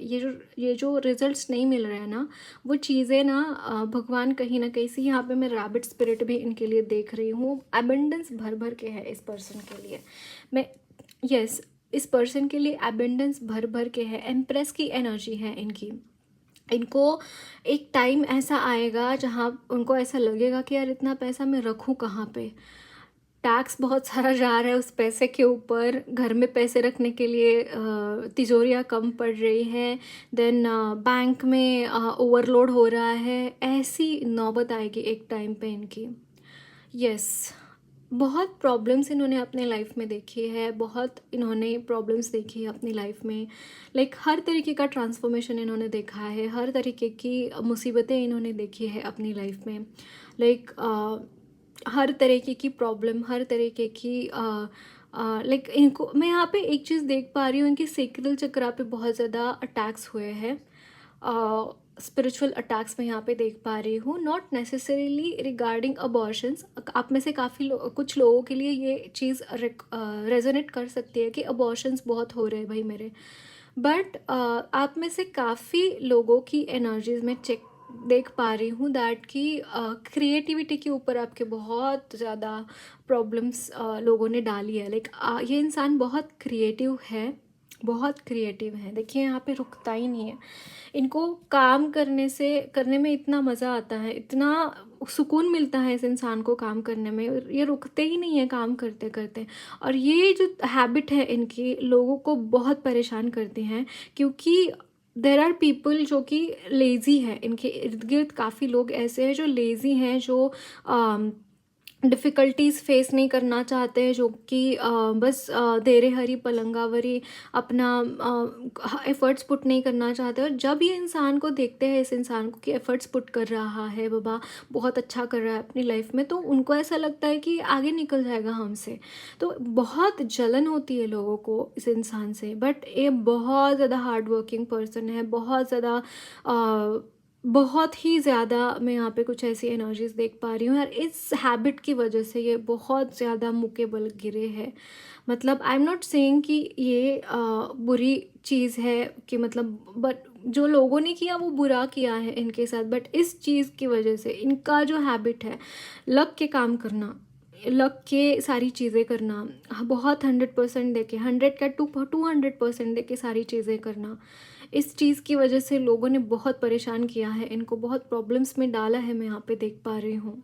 ये जो रिजल्ट्स नहीं मिल रहे हैं ना, वो चीज़ें ना भगवान कहीं ना कहीं से, यहाँ पे मैं रैबिट स्पिरिट भी इनके लिए देख रही हूँ। एबेंडेंस भर भर के है इस पर्सन के लिए। यस, इस पर्सन के लिए एबेंडेंस भर भर के है। एम्प्रेस की एनर्जी है इनकी। इनको एक टाइम ऐसा आएगा जहाँ उनको ऐसा लगेगा कि यार इतना पैसा मैं रखूँ कहाँ पे। टैक्स बहुत सारा जा रहा है उस पैसे के ऊपर, घर में पैसे रखने के लिए तिजोरियाँ कम पड़ रही हैं, देन बैंक में ओवरलोड हो रहा है। ऐसी नौबत आएगी एक टाइम पे इनकी। यस, बहुत प्रॉब्लम्स इन्होंने अपने लाइफ में देखी है, बहुत इन्होंने प्रॉब्लम्स देखी है अपनी लाइफ में। लाइक हर तरीके का ट्रांसफॉर्मेशन इन्होंने देखा है, हर तरीके की मुसीबतें इन्होंने देखी है अपनी लाइफ में। लाइक हर तरीके की प्रॉब्लम, हर तरीके की लाइक इनको मैं यहाँ पे एक चीज़ देख पा रही हूँ, इनके सेक्रल चक्रा पे बहुत ज़्यादा अटैक्स हुए हैं, स्पिरिचुअल अटैक्स मैं यहाँ पे देख पा रही हूँ। Not necessarily regarding abortions. आप में से काफ़ी कुछ लोगों के लिए ये चीज़ रेजोनेट कर सकती है कि अबॉर्शंस बहुत हो रहे हैं भाई मेरे, बट आप में से काफ़ी लोगों की एनर्जीज में चेक देख पा रही हूँ दैट कि क्रिएटिविटी के ऊपर आपके बहुत ज़्यादा प्रॉब्लम्स लोगों ने डाली है। लाइक ये इंसान बहुत क्रिएटिव है, बहुत क्रिएटिव है। देखिए यहाँ पे रुकता ही नहीं है, इनको काम करने में इतना मज़ा आता है, इतना सुकून मिलता है इस इंसान को काम करने में, ये रुकते ही नहीं है काम करते करते। और ये जो हैबिट है इनकी लोगों को बहुत परेशान करती हैं, क्योंकि देर आर पीपल जो कि लेज़ी है, इनके इर्द गिर्द काफ़ी लोग ऐसे हैं जो लेज़ी हैं, जो डिफ़िकल्टीज़ फेस नहीं करना चाहते हैं, जो कि बस देरे हरी पलंगावरी अपना एफ़र्ट्स पुट नहीं करना चाहते। और जब ये इंसान को देखते हैं, इस इंसान को कि एफ़र्ट्स पुट कर रहा है, बाबा बहुत अच्छा कर रहा है अपनी लाइफ में, तो उनको ऐसा लगता है कि आगे निकल जाएगा हमसे। तो बहुत जलन होती है लोगों को इस इंसान से, बट ये बहुत ज़्यादा हार्ड वर्किंग पर्सन है, बहुत ज़्यादा बहुत ही ज़्यादा मैं यहाँ पे कुछ ऐसी एनर्जीज देख पा रही हूँ यार। इस हैबिट की वजह से ये बहुत ज़्यादा मुँह के बल गिरे हैं। मतलब आई एम नॉट सेइंग कि ये बुरी चीज़ है, कि मतलब बट जो लोगों ने किया वो बुरा किया है इनके साथ, बट इस चीज़ की वजह से इनका जो हैबिट है लग के काम करना, लग के सारी चीज़ें करना, बहुत 100% दे के, 100 का 200% दे के सारी चीज़ें करना, इस चीज़ की वजह से लोगों ने बहुत परेशान किया है इनको, बहुत प्रॉब्लम्स में डाला है, मैं यहाँ पे देख पा रही हूँ।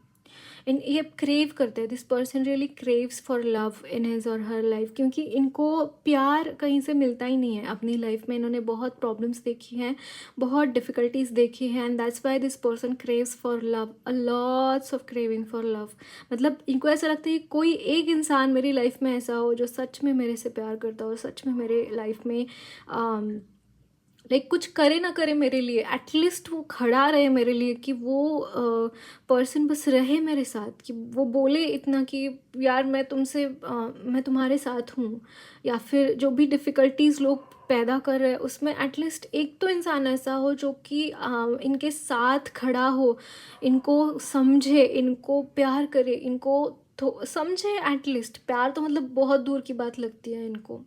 ये क्रेव करते हैं, this person really craves for love in his और हर लाइफ, क्योंकि इनको प्यार कहीं से मिलता ही नहीं है अपनी लाइफ में। इन्होंने बहुत प्रॉब्लम्स देखी हैं, बहुत डिफ़िकल्टीज देखी हैं, and that's why this person craves for love, a lots of craving for love. मतलब इनको ऐसा लगता है कि कोई एक इंसान मेरी लाइफ में ऐसा हो जो सच में मेरे से प्यार करता हो, सच में मेरे लाइफ में लाइक कुछ करे ना करे मेरे लिए, एटलीस्ट वो खड़ा रहे मेरे लिए, कि वो पर्सन बस रहे मेरे साथ, कि वो बोले इतना कि यार मैं तुम्हारे साथ हूँ। या फिर जो भी डिफ़िकल्टीज़ लोग पैदा कर रहे हैं उसमें एटलीस्ट एक तो इंसान ऐसा हो जो कि इनके साथ खड़ा हो, इनको समझे, इनको प्यार करे, इनको तो समझे। एटलीस्ट प्यार तो मतलब बहुत दूर की बात लगती है इनको।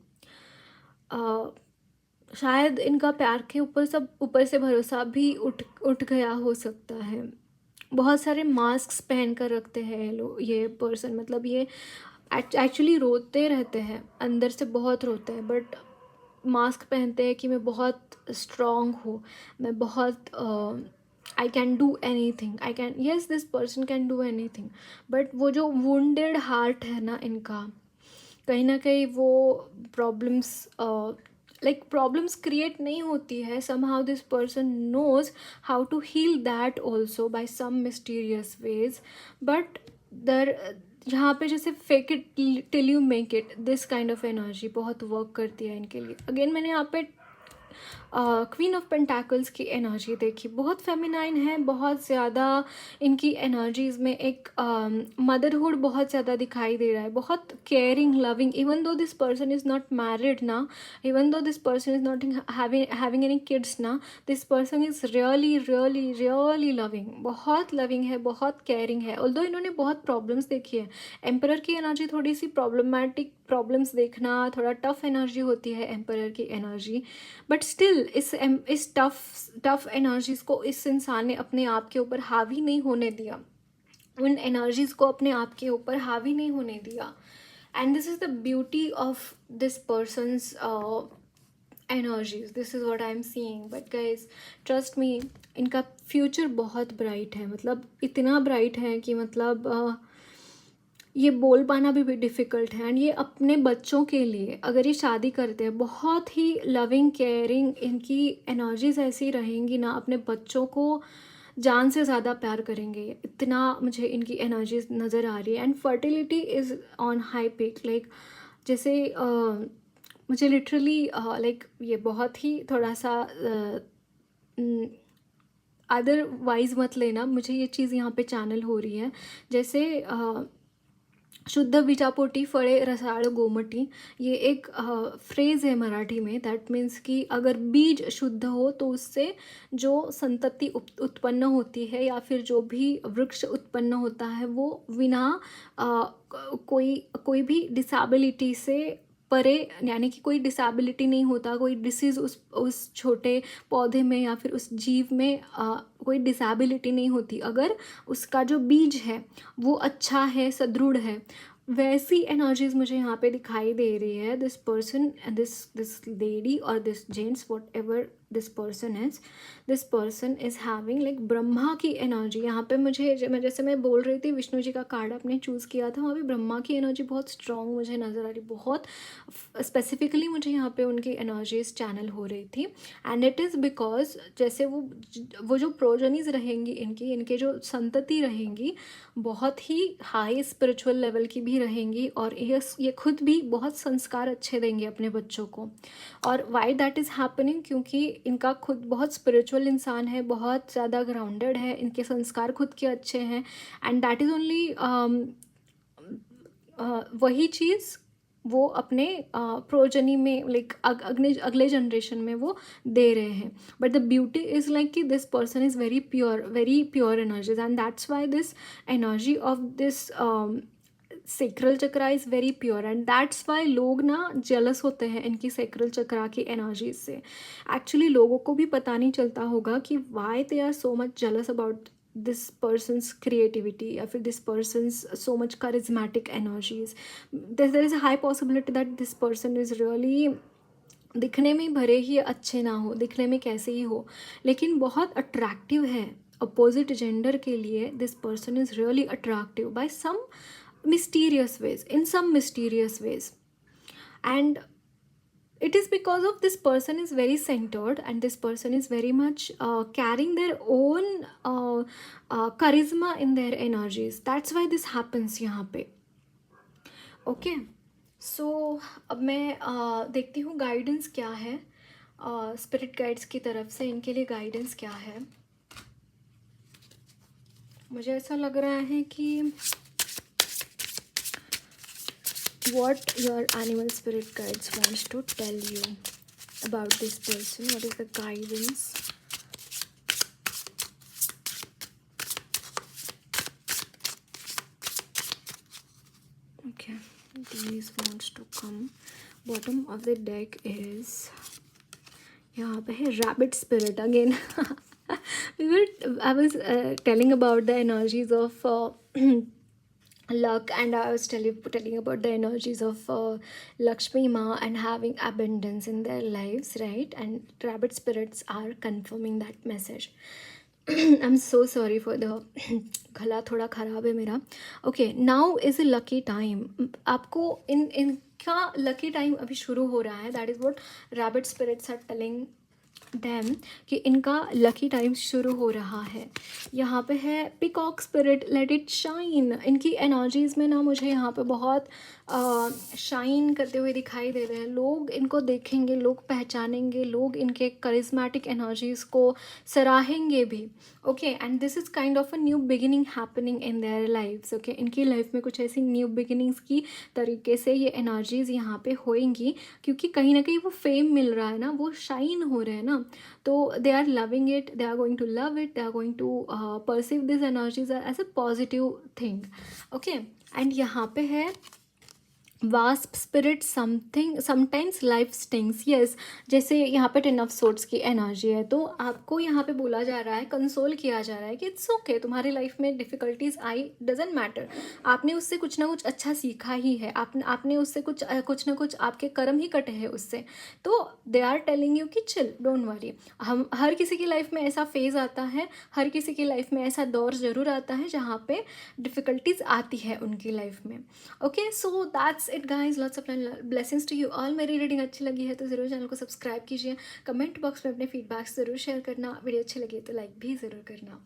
शायद इनका प्यार के ऊपर सब ऊपर से भरोसा भी उठ उठ गया हो सकता है। बहुत सारे मास्क्स पहन कर रखते हैं ये पर्सन, मतलब ये एक्चुअली रोते रहते हैं, अंदर से बहुत रोते हैं, बट मास्क पहनते हैं कि मैं बहुत स्ट्रॉन्ग हूँ, मैं बहुत I can do any thing, I can, yes this person can do any thing. But वो जो वुंडेड हार्ट है ना इनका, कहीं ना कहीं वो प्रॉब्लम्स लाइक प्रॉब्लम्स क्रिएट नहीं होती है, somehow this person knows how to heal that also by some mysterious ways, but there यहाँ पे जैसे fake it till you make it, this kind of energy बहुत वर्क करती है इनके लिए। अगेन मैंने यहाँ पे क्वीन ऑफ पेंटाकल्स की एनर्जी देखी, बहुत फेमिनाइन है, बहुत ज़्यादा इनकी एनर्जीज़ में एक मदरहुड बहुत ज़्यादा दिखाई दे रहा है, बहुत caring, loving, even though this person is not married ना, even though this person is not having any kids ना, this person is really really really loving, बहुत लविंग है, बहुत केयरिंग है। ऑल्दो इन्होंने बहुत प्रॉब्लम्स देखी है, एम्परर की एनर्जी थोड़ी सी प्रॉब्लमैटिक, प्रॉब्लम्स देखना थोड़ा टफ एनर्जी होती है एम्परर की एनर्जी, बट स्टिल इस टफ एनर्जीज़ को इस इंसान ने अपने आप के ऊपर हावी नहीं होने दिया, उन एनर्जीज़ को अपने आप के ऊपर हावी नहीं होने दिया। And this is the beauty of this persons energies, this is what I am seeing. But guys trust me, इनका फ्यूचर बहुत ब्राइट है, मतलब इतना ब्राइट है कि मतलब ये बोल पाना भी डिफ़िकल्ट है, एंड ये अपने बच्चों के लिए अगर ये शादी करते हैं बहुत ही लविंग केयरिंग, इनकी एनर्जीज ऐसी रहेंगी ना, अपने बच्चों को जान से ज़्यादा प्यार करेंगे, इतना मुझे इनकी एनर्जीज नज़र आ रही है। And fertility is on high peak, like जैसे मुझे लिटरली लाइक ये बहुत ही थोड़ा सा अदरवाइज मत लेना, मुझे ये चीज़ यहाँ पे चैनल हो रही है जैसे शुद्ध बीजापोटी फळे रसाळ गोमटी, ये एक फ्रेज़ है मराठी में, दैट मीन्स कि अगर बीज शुद्ध हो तो उससे जो संतति उत्पन्न होती है या फिर जो भी वृक्ष उत्पन्न होता है वो बिना कोई कोई भी डिसेबिलिटी से परे, यानी कि कोई डिसेबिलिटी नहीं होता, कोई डिसीज़ उस छोटे पौधे में या फिर उस जीव में कोई डिसेबिलिटी नहीं होती अगर उसका जो बीज है वो अच्छा है, सदृढ़ है। वैसी एनर्जीज मुझे यहाँ पे दिखाई दे रही है। दिस पर्सन, दिस लेडी और this gents, what ever this person is having like Brahma की एनर्जी यहाँ पे। मुझे जैसे मैं बोल रही थी विष्णु जी का कार्ड आपने चूज़ किया था, वहाँ पे ब्रह्मा की एनर्जी बहुत स्ट्रॉन्ग मुझे नज़र आ रही, बहुत स्पेसिफिकली मुझे यहाँ पे उनकी एनर्जीज चैनल हो रही थी। एंड इट इज़ बिकॉज जैसे वो जो प्रोजनीज रहेंगी इनके जो संतति रहेंगी बहुत ही हाई स्पिरिचुअल लेवल की भी रहेंगी, और ये खुद भी बहुत संस्कार अच्छे देंगे अपने बच्चों को। और वाई दैट इज़ हैपनिंग, क्योंकि इनका खुद बहुत स्पिरिचुअल इंसान है, बहुत ज़्यादा ग्राउंडेड है, इनके संस्कार खुद के अच्छे हैं। एंड दैट इज़ ओनली वही चीज़ वो अपने प्रोजनी में लाइक अगले जनरेशन में वो दे रहे हैं। But the beauty is like कि this person is very pure energies, and that's why this energy of this sacral chakra is very pure, and that's why लोग ना जेलस होते हैं इनकी सेक्रल चक्रा की एनर्जीज से। एक्चुअली लोगों को भी पता नहीं चलता होगा कि why they are so much jealous about this person's creativity या फिर this person's so much charismatic energies. There is a high possibility that this person is really दिखने में भले ही अच्छे ना हो, दिखने में कैसे ही हो, लेकिन बहुत अट्रैक्टिव है अपोजिट जेंडर के लिए। This person is really attractive by some mysterious ways, in some mysterious ways, and it is because of this person is very centered, and this person is very much carrying their own charisma in their energies. That's why this happens यहाँ पे। Okay, सो अब मैं देखती हूँ guidance क्या है spirit guides की तरफ से, इनके लिए गाइडेंस क्या है। मुझे ऐसा लग रहा है कि what your animal spirit guides wants to tell you about this person. What is the guidance? Okay, these wants to come. Bottom of the deck is यहाँ पे है rabbit spirit again. I was telling about the energies of luck, and I was telling about the energies of Lakshmi Ma and having abundance in their lives, right? And rabbit spirits are confirming that message. I'm so sorry for the गला थोड़ा ख़राब है मेरा। Okay, now is a lucky time. आपको इनका lucky time अभी शुरू हो रहा है। That is what rabbit spirits are telling them कि इनका लकी टाइम शुरू हो रहा है। यहाँ पे है peacock spirit, let it shine. इनकी एनर्जीज़ में ना मुझे यहाँ पे बहुत शाइन करते हुए दिखाई दे रहे हैं। लोग इनको देखेंगे, लोग पहचानेंगे, लोग इनके करिस्मेटिक एनर्जीज़ को सराहेंगे भी। Okay, and this is kind of a new beginning happening in their lives. Okay, इनकी लाइफ में कुछ ऐसी न्यू बिगिनिंग्स की तरीके से ये एनर्जीज़ यहाँ पे होएंगी, क्योंकि कहीं ना कहीं वो फेम मिल रहा है ना, वो शाइन हो रहे हैं ना, तो they are loving it, they are going to love it, they are going to perceive this energies as a positive thing. Okay, and यहाँ पे है wasp spirit something sometimes life stings, yes. जैसे यहाँ पे 10 ऑफ सोर्ड्स की energy है, तो आपको यहाँ पे बोला जा रहा है, कंसोल किया जा रहा है कि इट्स ओके, तुम्हारी लाइफ में डिफ़िकल्टीज आई, डजेंट मैटर, आपने उससे कुछ ना कुछ अच्छा सीखा ही है, आपने उससे कुछ ना कुछ आपके कर्म ही कटे हैं उससे। तो दे आर टेलिंग यू कि चिल, डोंट वरी। हम हर किसी की लाइफ में ऐसा फेज़ आता है, हर किसी की लाइफ में ऐसा दौर ज़रूर आता है जहाँ पे डिफ़िकल्टीज आती है उनकी लाइफ में। Okay, so that's it guys, lots of blessings to you all. मेरी रीडिंग अच्छी लगी है तो ज़रूर चैनल को सब्सक्राइब कीजिए, कमेंट बॉक्स में अपने फीडबैक्स ज़रूर शेयर करना, वीडियो अच्छी लगी तो लाइक भी ज़रूर करना।